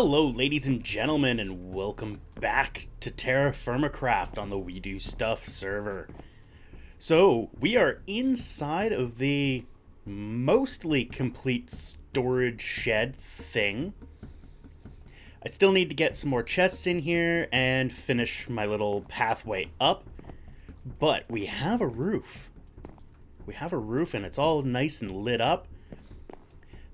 Hello, ladies and gentlemen, and welcome back to TerraFirmaCraft on the We Do Stuff server. So, we are inside of the mostly complete storage shed thing. I still need to get some more chests in here and finish my little pathway up, but we have a roof. We have a roof and it's all nice and lit up.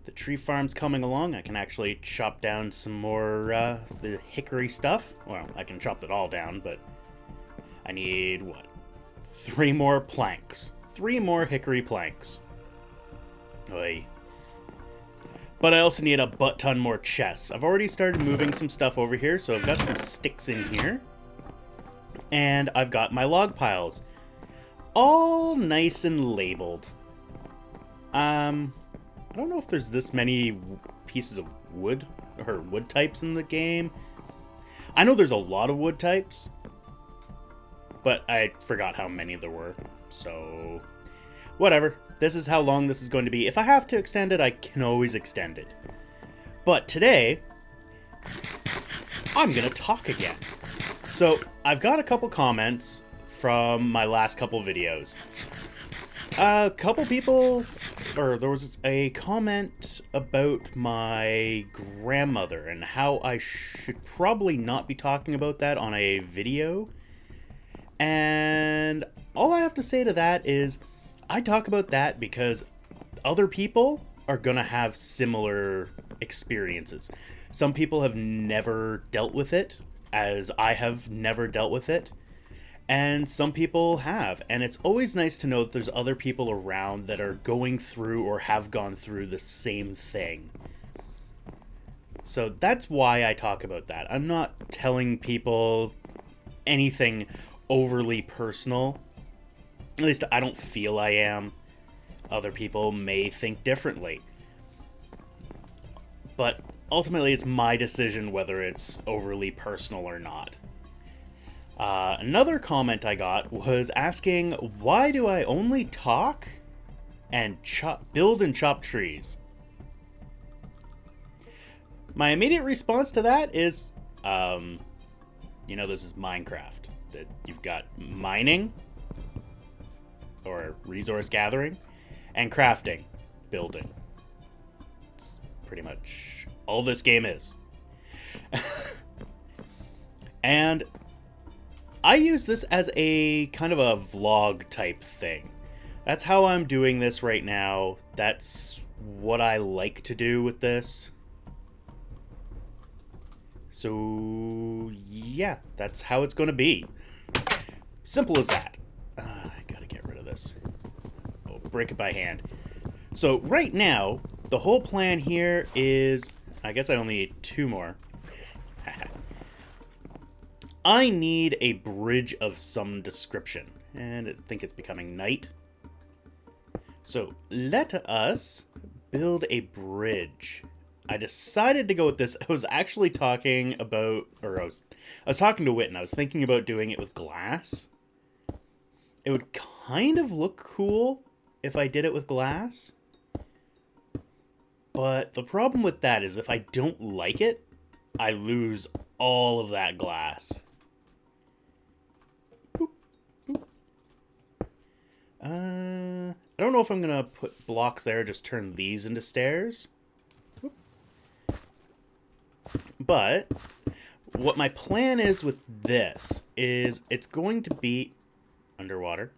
The tree farm's coming along. I can actually chop down some more the hickory stuff. Well, I can chop it all down, but I need, what? 3 more planks. 3 more hickory planks. Oy. But I also need a butt ton more chests. I've already started moving some stuff over here, so I've got some sticks in here. And I've got my log piles. All nice and labeled. I don't know if there's this many pieces of wood or wood types in the game. I know there's a lot of wood types, but I forgot how many there were. So, whatever. This is how long this is going to be. If I have to extend it, I can always extend it. But today, I'm going to talk again. So, I've got a couple comments from my last couple videos. A couple people, or there was a comment about my grandmother and how I should probably not be talking about that on a video. And all I have to say to that is I talk about that because other people are gonna have similar experiences. Some people have never dealt with it, as I have never dealt with it. And some people have, and it's always nice to know that there's other people around that are going through or have gone through the same thing. So that's why I talk about that. I'm not telling people anything overly personal. At least I don't feel I am. Other people may think differently. But ultimately it's my decision whether it's overly personal or not. Another comment I got was asking, why do I only talk and build and chop trees? My immediate response to that is, this is Minecraft. That you've got mining, or resource gathering, and crafting, building. It's pretty much all this game is. And I use this as a kind of a vlog type thing. That's how I'm doing this right now. That's what I like to do with this. So, yeah, that's how it's going to be. Simple as that. I gotta get rid of this. Oh, break it by hand. So, right now, the whole plan here is, I guess I only need 2 more. I need a bridge of some description, and I think it's becoming night. So let us build a bridge. I decided to go with this. I was actually talking about, or I was talking to Wit, and I was thinking about doing it with glass. It would kind of look cool if I did it with glass. But the problem with that is if I don't like it, I lose all of that glass. I don't know if I'm gonna put blocks there, just turn these into stairs. But what my plan is with this is it's going to be underwater.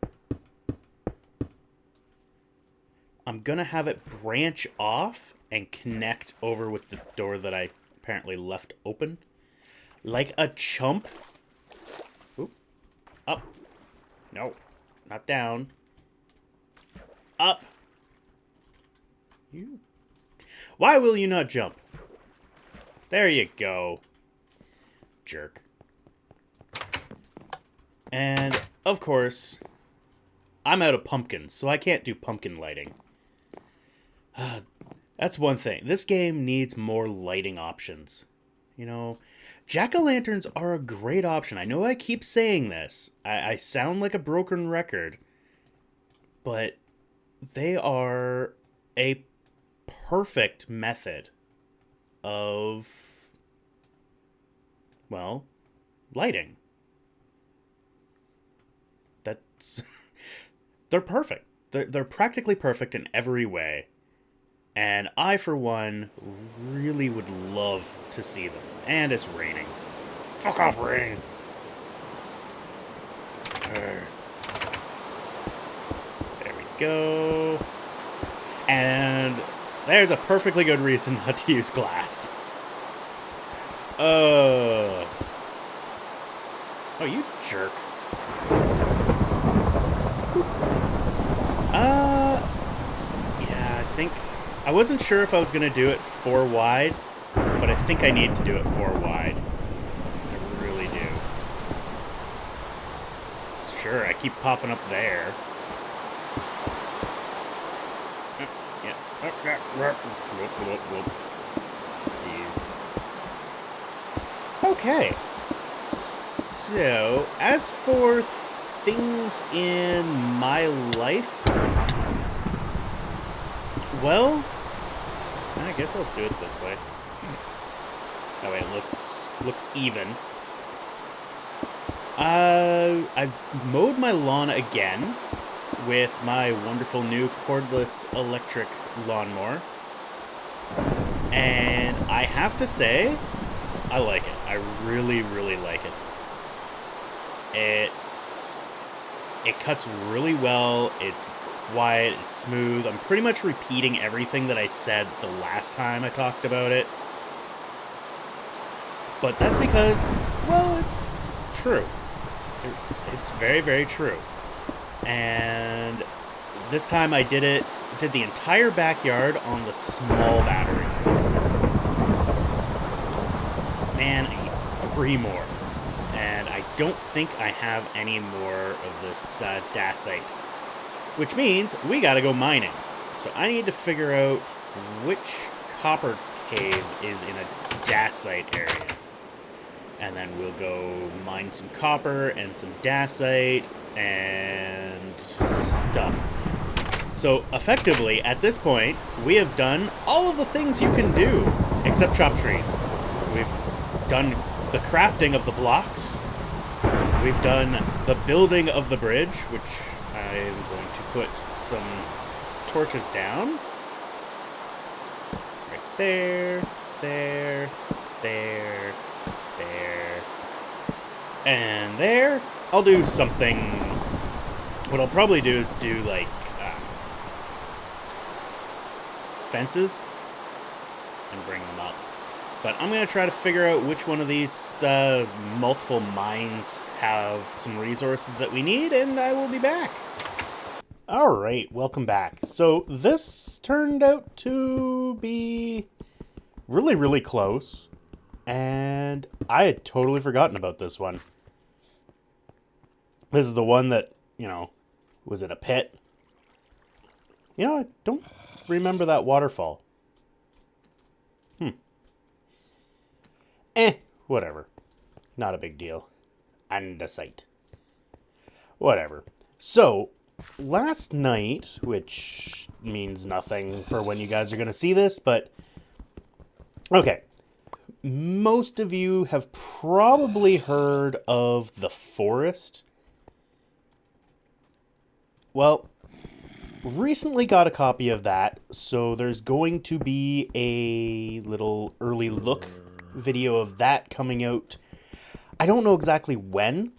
I'm gonna have it branch off and connect over with the door that I apparently left open. Like a chump. Oop. Up. No. Not down. Up. You. Why will you not jump? There you go. Jerk. And, of course, I'm out of pumpkins, so I can't do pumpkin lighting. That's one thing. This game needs more lighting options. You know, jack-o'-lanterns are a great option. I know I keep saying this. I sound like a broken record. But they are a perfect method of well, lighting. That's... they're perfect. They're practically perfect in every way. And I, for one, really would love to see them. And it's raining. Fuck off, rain! There we go. And there's a perfectly good reason not to use glass. Oh, you jerk. Yeah, I think... I wasn't sure if I was going to do it 4 wide, but I think I need to do it 4 wide. I really do. Sure, I keep popping up there. Yeah. Jeez. Okay. So, as for things in my life, well, I guess I'll do it this way. That way it looks even. I've mowed my lawn again with my wonderful new cordless electric lawnmower. And I have to say, I like it. I really, really like it. It cuts really well. It's quiet. It's smooth. I'm pretty much repeating everything that I said the last time I talked about it. But that's because, well, it's true. It's very, very true. And this time I did the entire backyard on the small battery. Man, I need 3 more. And I don't think I have any more of this dacite. Which means we gotta go mining. So I need to figure out which copper cave is in a dacite area. And then we'll go mine some copper and some dacite and stuff. So effectively, at this point, we have done all of the things you can do, except chop trees. We've done the crafting of the blocks. We've done the building of the bridge, which I'm going to put some torches down. Right there, there, there, there, and there. I'll do something... What I'll probably do is do, like, fences and bring them up. But I'm going to try to figure out which one of these multiple mines have some resources that we need, and I will be back. Alright, welcome back. So this turned out to be really, really close, and I had totally forgotten about this one. This is the one that, was in a pit. I don't remember that waterfall. Whatever. Not a big deal. Andesite. Whatever. So, last night, which means nothing for when you guys are going to see this, but... Okay. Most of you have probably heard of the forest. Well, recently got a copy of that, so there's going to be a little early look video of that coming out. I don't know exactly when.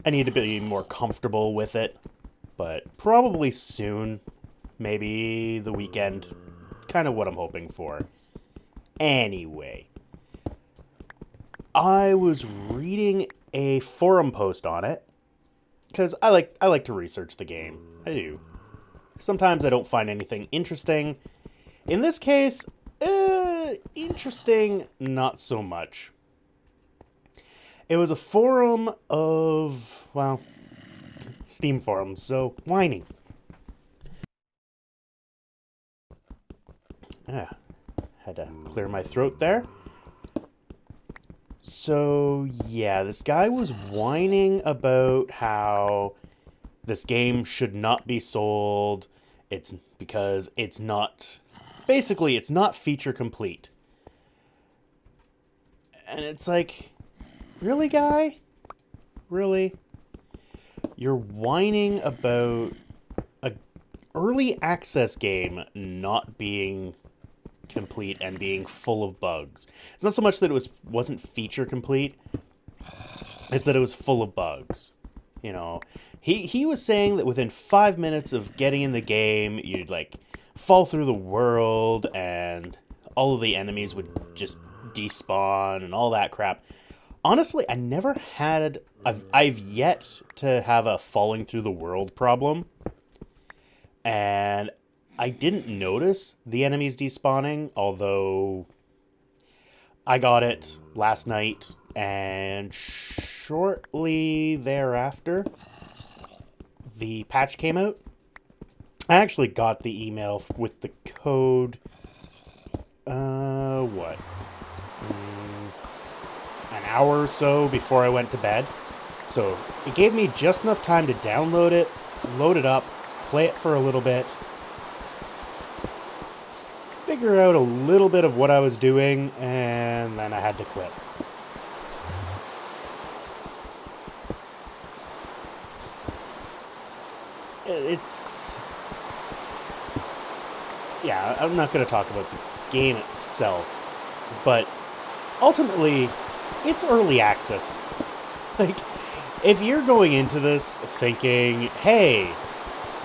I need to be more comfortable with it, but probably soon. Maybe the weekend. Kind of what I'm hoping for. Anyway, I was reading a forum post on it because I like to research the game. I do. Sometimes I don't find anything interesting. In this case, interesting, not so much. It was a forum of, well, Steam forums, so whining. Yeah, had to clear my throat there. So, yeah, this guy was whining about how this game should not be sold. It's because it's not... Basically, it's not feature complete. And it's like, Really, guy? Really? You're whining about a early access game not being complete and being full of bugs. It's not so much that it wasn't feature complete, it's that it was full of bugs. You know, he was saying that within 5 minutes of getting in the game, you'd like fall through the world and all of the enemies would just despawn and all that crap. Honestly, I've yet to have a falling through the world problem. And I didn't notice the enemies despawning, although I got it last night, and shortly thereafter, the patch came out. I actually got the email with the code, an hour or so before I went to bed. So it gave me just enough time to download it, load it up, play it for a little bit, figure out a little bit of what I was doing, and then I had to quit. Yeah, I'm not going to talk about the game itself, but ultimately, it's early access. Like, if you're going into this thinking, hey,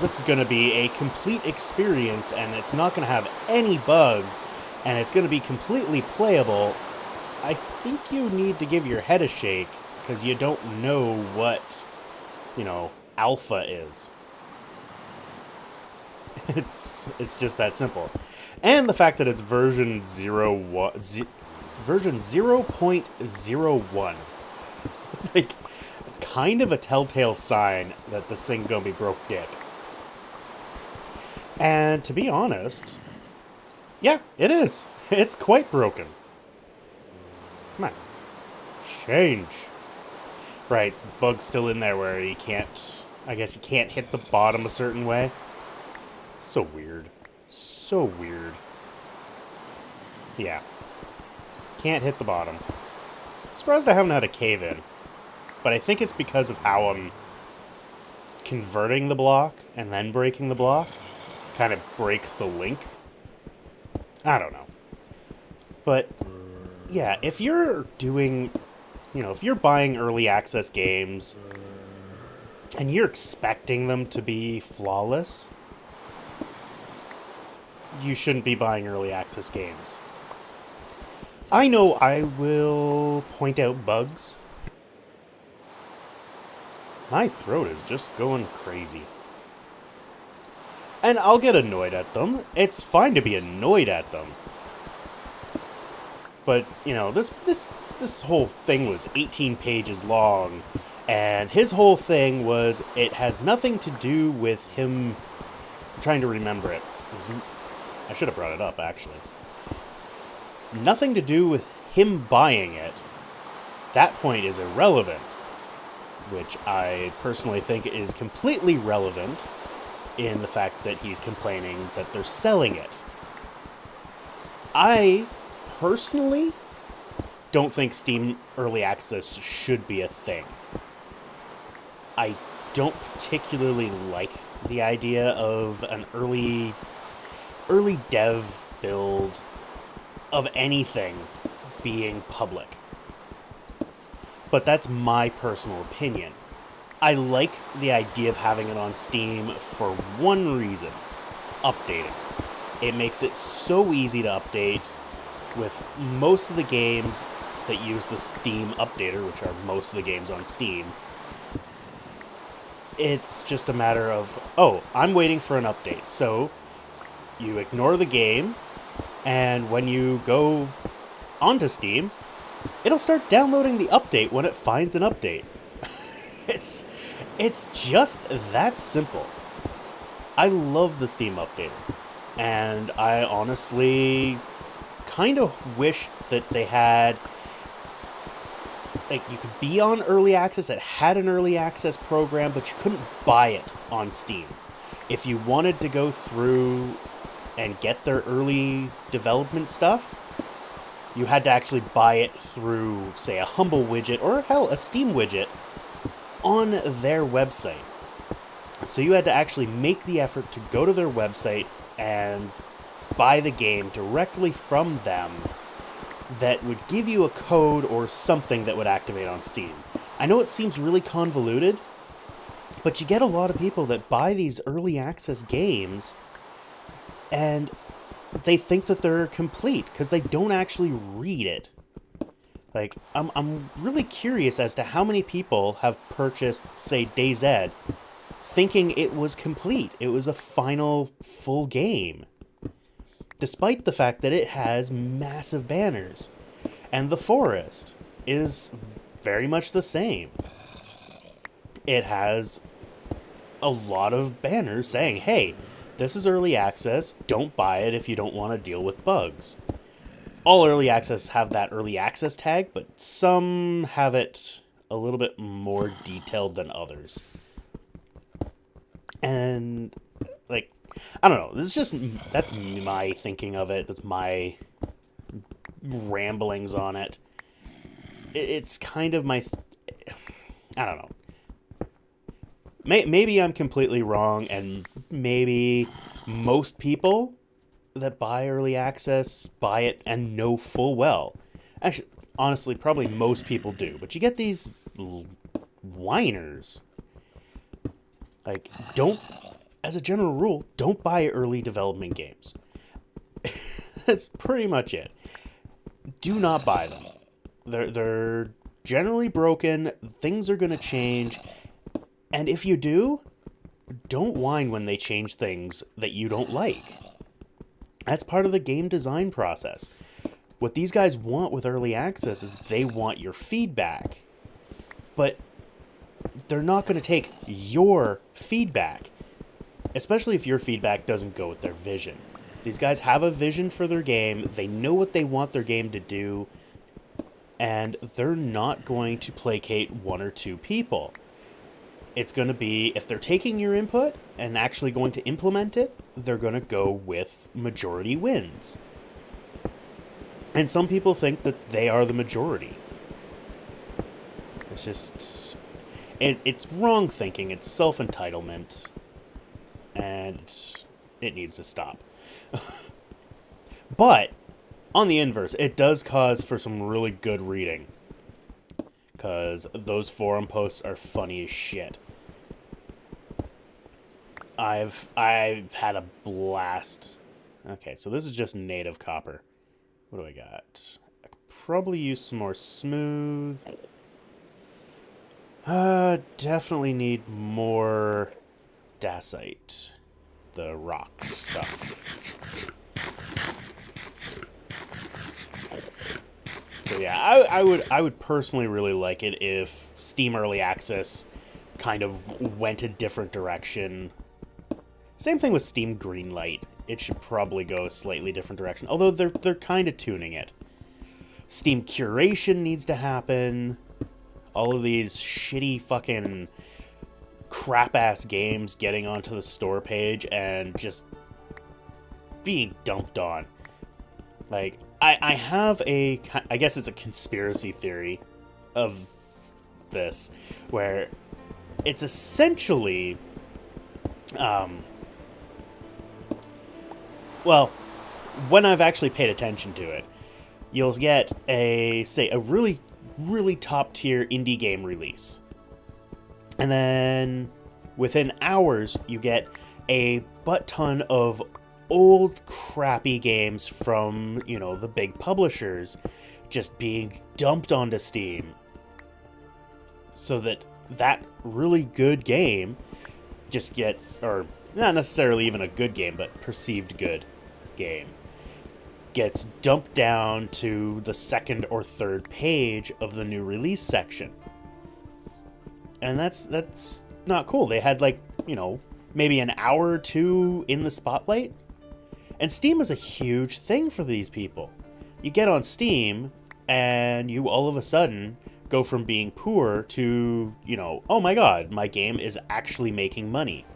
this is going to be a complete experience and it's not going to have any bugs and it's going to be completely playable, I think you need to give your head a shake because you don't know what, alpha is. It's just that simple. And the fact that it's version 0.01. Like, it's kind of a telltale sign that this thing gonna be broke dick. And to be honest, yeah, it is. It's quite broken. Come on. Change. Right, bug's still in there where you can't hit the bottom a certain way. So weird. So weird. Yeah. Can't hit the bottom. Surprised I haven't had a cave in. But I think it's because of how I'm converting the block and then breaking the block. Kind of breaks the link. I don't know. But, yeah, if you're doing, if you're buying early access games and you're expecting them to be flawless, you shouldn't be buying early access games. I know I will point out bugs. My throat is just going crazy. And I'll get annoyed at them. It's fine to be annoyed at them. But, this whole thing was 18 pages long, and his whole thing was it has nothing to do with him. I'm trying to remember it. I should have brought it up, actually. Nothing to do with him buying it. That point is irrelevant, which I personally think is completely relevant in the fact that he's complaining that they're selling it. I personally don't think Steam Early Access should be a thing. I don't particularly like the idea of an early dev build of anything being public. But that's my personal opinion. I like the idea of having it on Steam for one reason: updating. It makes it so easy to update with most of the games that use the Steam updater, which are most of the games on Steam. It's just a matter of, I'm waiting for an update. So you ignore the game, and when you go onto Steam, it'll start downloading the update when it finds an update. It's just that simple. I love the Steam updater, and I honestly kind of wish that they had, like, you could be on early access, it had an early access program, but you couldn't buy it on Steam. If you wanted to go through and get their early development stuff, you had to actually buy it through, say, a Humble widget or hell, a Steam widget on their website. So you had to actually make the effort to go to their website and buy the game directly from them that would give you a code or something that would activate on Steam. I know it seems really convoluted, but you get a lot of people that buy these early access games and they think that they're complete because they don't actually read it. Like, I'm really curious as to how many people have purchased, say, DayZ, thinking it was complete. It was a final full game. Despite the fact that it has massive banners. And the forest is very much the same. It has a lot of banners saying, hey, this is early access, don't buy it if you don't want to deal with bugs. All early access have that early access tag, but some have it a little bit more detailed than others. And, like, I don't know. This is just, that's my thinking of it. That's my ramblings on it. It's kind of my, I don't know. Maybe I'm completely wrong, and maybe most people that buy early access buy it and know full well. Actually, honestly, probably most people do. But you get these whiners. Like, don't, as a general rule, don't buy early development games. That's pretty much it. Do not buy them. They're generally broken. Things are going to change. And if you do, don't whine when they change things that you don't like. That's part of the game design process. What these guys want with early access is they want your feedback. But they're not going to take your feedback, especially if your feedback doesn't go with their vision. These guys have a vision for their game. They know what they want their game to do. And they're not going to placate one or two people. It's going to be, if they're taking your input and actually going to implement it, they're going to go with majority wins. And some people think that they are the majority. It's just, it's wrong thinking. It's self-entitlement. And it needs to stop. But, on the inverse, it does cause for some really good reading. Because those forum posts are funny as shit. I've had a blast. Okay, so this is just native copper. What do I got? I could probably use some more smooth. Definitely need more dacite. The rock stuff. So yeah, I would personally really like it if Steam Early Access kind of went a different direction. Same thing with Steam Greenlight. It should probably go a slightly different direction. Although they're kind of tuning it. Steam Curation needs to happen. All of these shitty fucking crap-ass games getting onto the store page and just being dumped on. Like, I have I guess it's a conspiracy theory of this, where it's essentially, well, when I've actually paid attention to it, you'll get a really, really top-tier indie game release. And then within hours, you get a butt-ton of old crappy games from, the big publishers just being dumped onto Steam. So that really good game just gets, or not necessarily even a good game, but perceived good game, gets dumped down to the second or third page of the new release section. And that's not cool. They had maybe an hour or two in the spotlight. And Steam is a huge thing for these people. You get on Steam, and you all of a sudden go from being poor to, oh my god, my game is actually making money.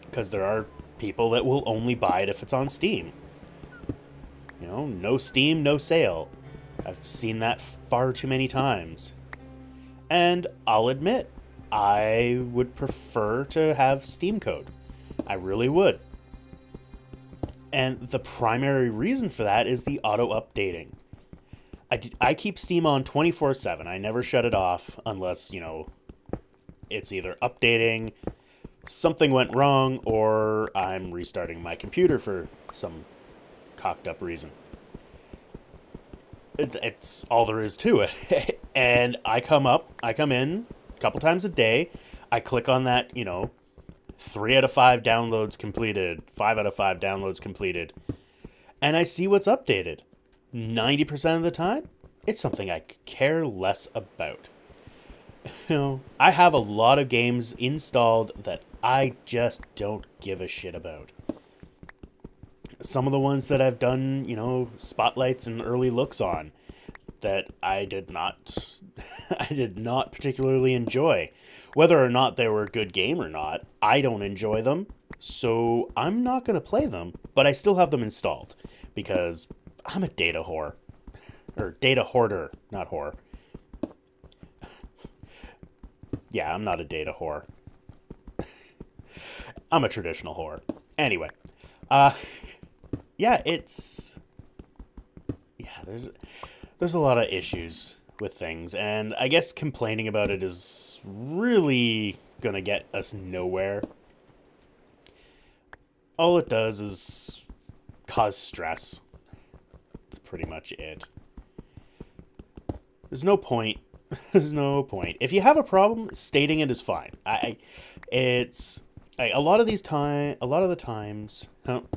Because there are people that will only buy it if it's on Steam. You know, no Steam, no sale. I've seen that far too many times. And I'll admit, I would prefer to have Steam code. I really would. And the primary reason for that is the auto-updating. I keep Steam on 24/7. I never shut it off unless, you know, it's either updating, something went wrong, or I'm restarting my computer for some cocked up reason. It's all there is to it. And I come in a couple times a day. I click on that, you know, 3 out of 5 downloads completed, 5 out of 5 downloads completed, and I see what's updated. 90% of the time, it's something I care less about. You know, I have a lot of games installed that I just don't give a shit about. Some of the ones that I've done, you know, spotlights and early looks on that I did not particularly enjoy. Whether or not they were a good game or not, I don't enjoy them, so I'm not going to play them, but I still have them installed because I'm a data whore. Or data hoarder, not whore. Yeah, I'm not a data whore. I'm a traditional whore. Anyway, yeah, there's a lot of issues with things, and I guess complaining about it is really gonna get us nowhere. All it does is cause stress. That's pretty much it. There's no point. There's no point. If you have a problem, stating it is fine. A lot of the times,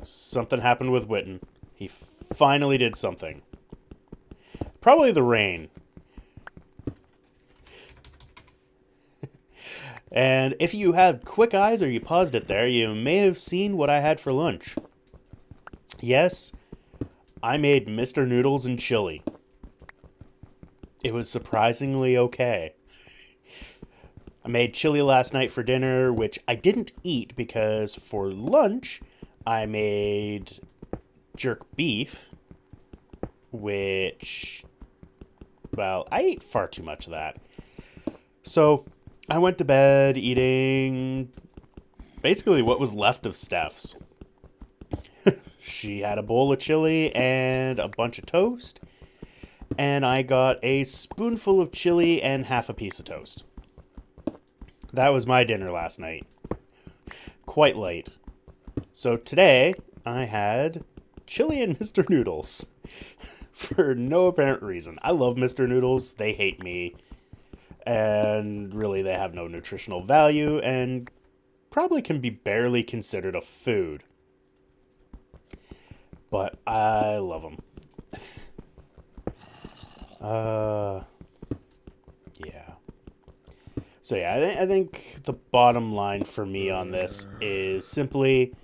something happened with Witten. He finally did something. Probably the rain. And if you had quick eyes or you paused it there, you may have seen what I had for lunch. Yes, I made Mr. Noodles and chili. It was surprisingly okay. I made chili last night for dinner, which I didn't eat because for lunch I made jerk beef, which, well, I ate far too much of that. So I went to bed eating basically what was left of Steph's. She had a bowl of chili and a bunch of toast, and I got a spoonful of chili and half a piece of toast. That was my dinner last night. Quite light. So today, I had chili and Mr. Noodles. For no apparent reason. I love Mr. Noodles. They hate me. And really, they have no nutritional value and probably can be barely considered a food. But I love them. Yeah. So yeah, I think the bottom line for me on this is simply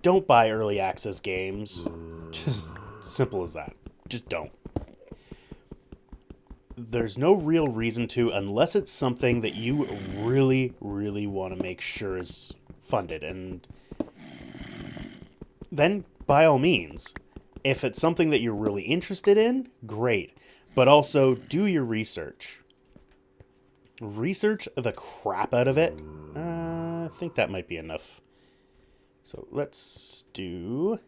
don't buy early access games. Just simple as that. Just don't. There's no real reason to unless it's something that you really, really want to make sure is funded. And then, by all means, if it's something that you're really interested in, great. But also, do your research. Research the crap out of it. I think that might be enough. So let's do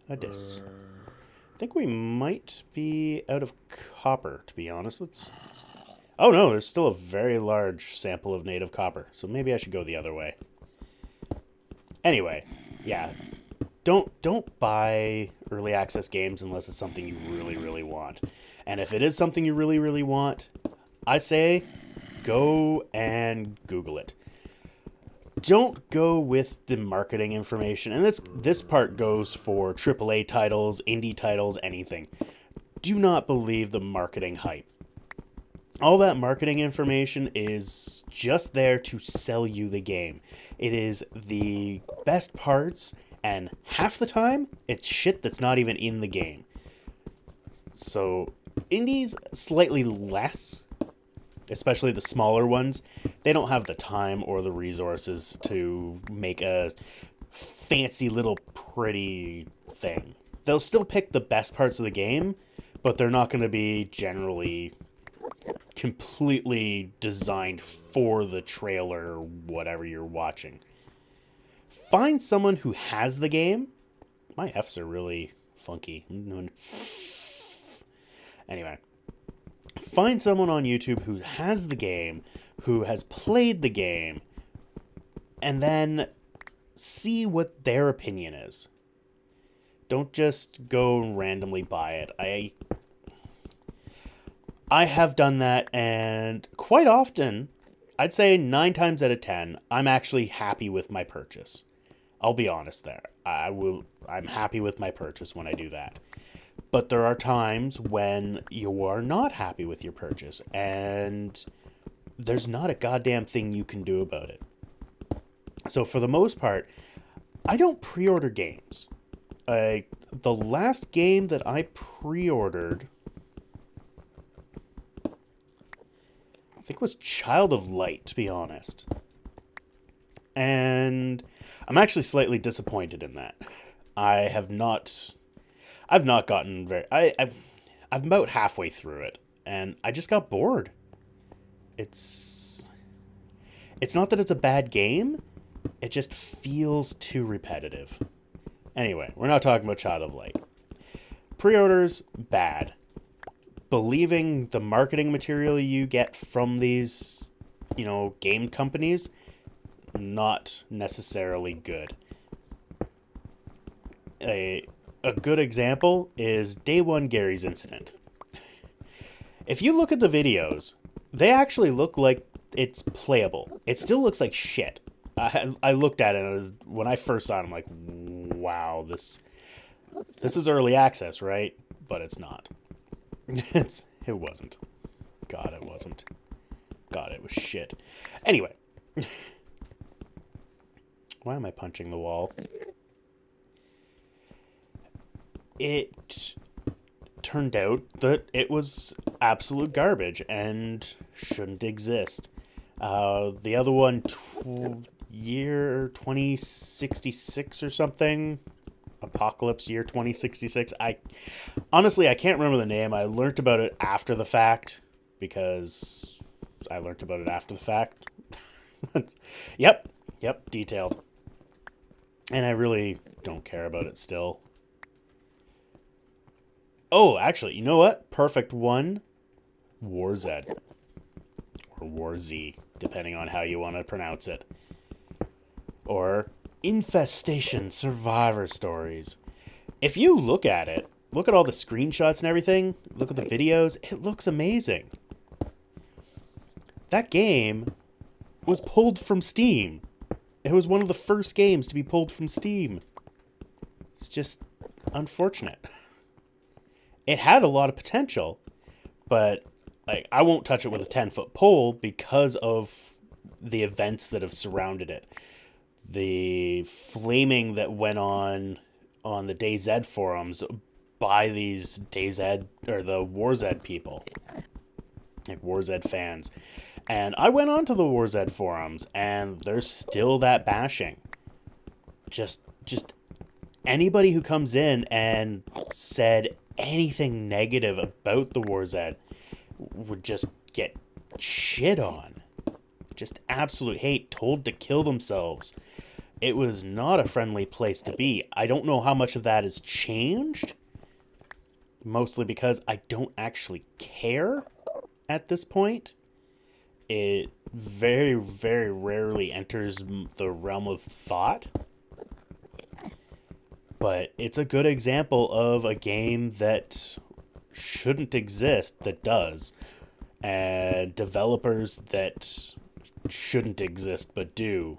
a dis. I think we might be out of copper, to be honest. Oh no, there's still a very large sample of native copper, so maybe I should go the other way. Anyway, yeah, don't buy early access games unless it's something you really, really want. And if it is something you really, really want, I say go and Google it. Don't go with the marketing information, and this part goes for AAA titles, indie titles, anything. Do not believe the marketing hype. All that marketing information is just there to sell you the game. It is the best parts, and half the time, it's shit that's not even in the game. So, indies, slightly less, especially the smaller ones, they don't have the time or the resources to make a fancy little pretty thing. they'll still pick the best parts of the game, but they're not going to be generally completely designed for the trailer or whatever you're watching. Find someone who has the game. My F's are really funky. Anyway, find someone on YouTube who has the game, who has played the game, and then see what their opinion is. Don't just go and randomly buy it. I have done that, and quite often, I'd say 9 times out of 10, I'm actually happy with my purchase. I'll be honest there. I'm happy with my purchase when I do that. But there are times when you are not happy with your purchase, and there's not a goddamn thing you can do about it. So for the most part, I don't pre-order games. The last game that I pre-ordered, I think, was Child of Light, to be honest. And I'm actually slightly disappointed in that. I've not gotten very... I'm about halfway through it, and I just got bored. It's not that it's a bad game, it just feels too repetitive. Anyway, we're not talking about Child of Light. Pre-orders, bad. Believing the marketing material you get from these, game companies, not necessarily good. A good example is Day One Gary's Incident. If you look at the videos, they actually look like it's playable. It still looks like shit. I looked at it, and when I first saw it, I'm like, wow, this is early access, right? But it's not. It wasn't. God, it wasn't. God, it was shit. Anyway. Why am I punching the wall? It turned out that it was absolute garbage and shouldn't exist. The other one, year 2066 or something. Apocalypse Year 2066. Honestly, I can't remember the name. I learned about it after the fact because I learned about it after the fact. Yep, detailed. And I really don't care about it still. Oh, actually, you know what? Perfect one. War Z. Or War Z, depending on how you want to pronounce it. Or Infestation Survivor Stories. If you look at it, look at all the screenshots and everything, look at the videos, it looks amazing. That game was pulled from Steam. It was one of the first games to be pulled from Steam. It's just unfortunate. It had a lot of potential, but I won't touch it with a 10-foot pole because of the events that have surrounded it. The flaming that went on the DayZ forums by these DayZ or the WarZ people, like WarZ fans. And I went on to the WarZ forums, and there's still that bashing. Just anybody who comes in and said anything negative about the WarZ would just get shit on. Just absolute hate, told to kill themselves. It was not a friendly place to be. I don't know how much of that has changed. Mostly because I don't actually care at this point. It very, very rarely enters the realm of thought. But it's a good example of a game that shouldn't exist that does. And developers that shouldn't exist but do.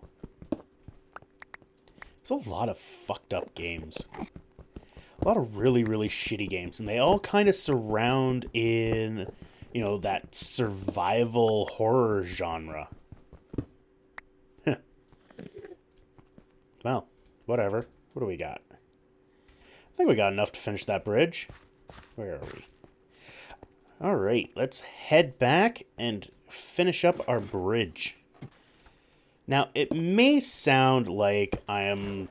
There's a lot of fucked up games. A lot of really, really shitty games. And they all kind of surround in, that survival horror genre. Well, whatever. What do we got? I think we got enough to finish that bridge. Where are we? Alright, let's head back and finish up our bridge. Now, it may sound like I am,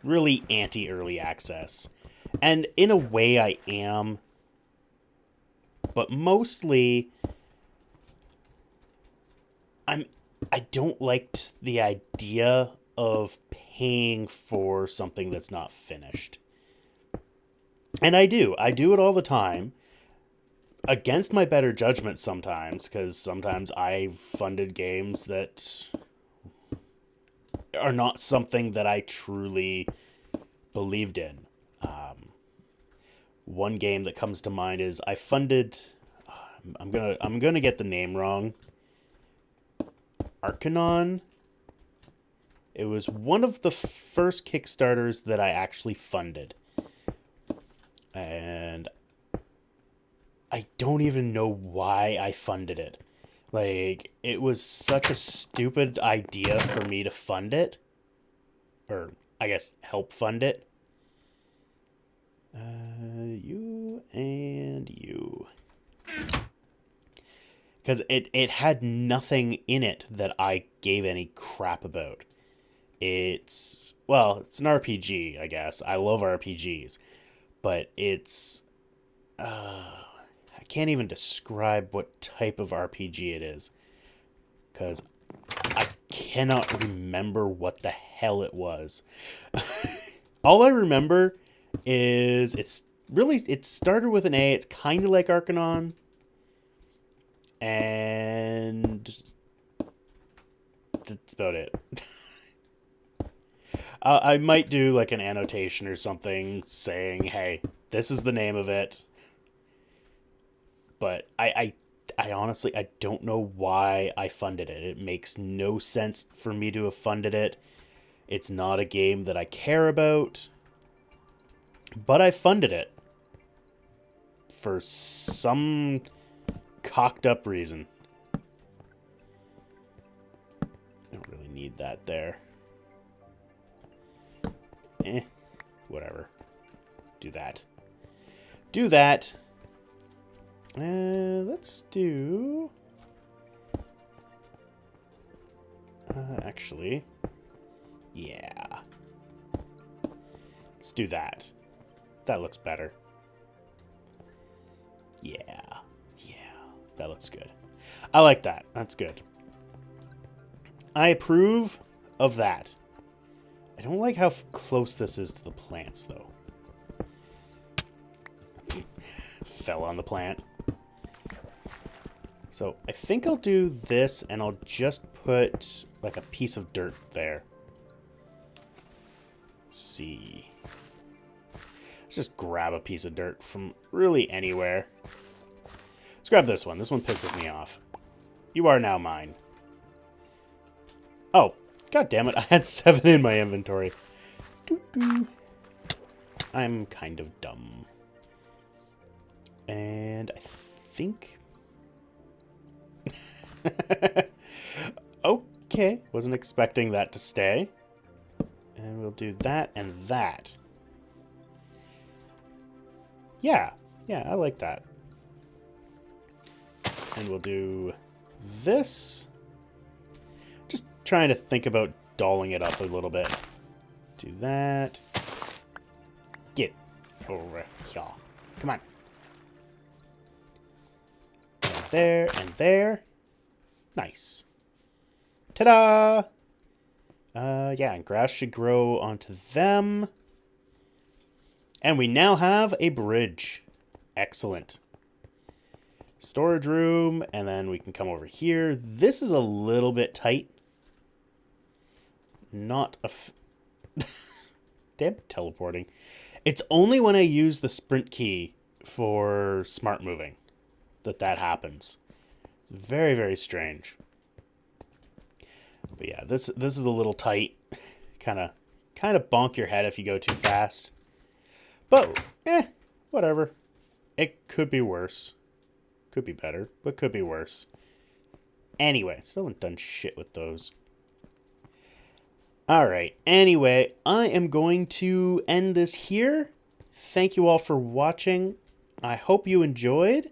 really anti-early access. And in a way I am, but mostly I don't like the idea of paying for something that's not finished. And I do it all the time, against my better judgment sometimes, because sometimes I've funded games that are not something that I truly believed in. One game that comes to mind is I funded. I'm gonna get the name wrong. Arcanon. It was one of the first Kickstarters that I actually funded, and I don't even know why I funded it. Like, it was such a stupid idea for me to fund it, or I guess help fund it. You and you. Because it had nothing in it that I gave any crap about. It's an RPG, I guess. I love RPGs. But it's... I can't even describe what type of RPG it is. Because I cannot remember what the hell it was. All I remember is it started with an A. It's kind of like Arcanon, and that's about it. I might do like an annotation or something saying, hey, this is the name of it. But I honestly, I don't know why I funded it. It makes no sense for me to have funded it. It's not a game that I care about. But I funded it. For some cocked up reason. I don't really need that there. Whatever. Do that. Do that. Let's do... actually... yeah. Let's do that. That looks better. Yeah. That looks good. I like that. That's good. I approve of that. I don't like how close this is to the plants, though. Fell on the plant. So I think I'll do this, and I'll just put like a piece of dirt there. Let's see. Let's just grab a piece of dirt from really anywhere. Let's grab this one. This one pisses me off. You are now mine. Oh, god damn it. I had 7 in my inventory. I'm kind of dumb. And I think... okay. Wasn't expecting that to stay. And we'll do that and that. Yeah, I like that. And we'll do this. Just trying to think about dolling it up a little bit. Do that. Get over here. Come on. And there, and there. Nice. Ta-da! Yeah, and grass should grow onto them. And we now have a bridge. Excellent. Storage room, and then we can come over here. This is a little bit tight. Not a... damn, teleporting. It's only when I use the sprint key for smart moving that happens. It's very, very strange. But yeah, this is a little tight. Kind of bonk your head if you go too fast. But, whatever. It could be worse. Could be better, but could be worse. Anyway, still haven't done shit with those. Alright, anyway, I am going to end this here. Thank you all for watching. I hope you enjoyed,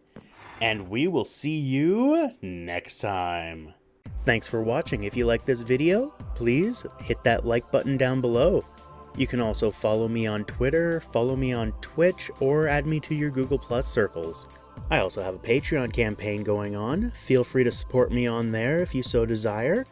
and we will see you next time. Thanks for watching. If you like this video, please hit that like button down below. You can also follow me on Twitter, follow me on Twitch, or add me to your Google Plus circles. I also have a Patreon campaign going on. Feel free to support me on there if you so desire.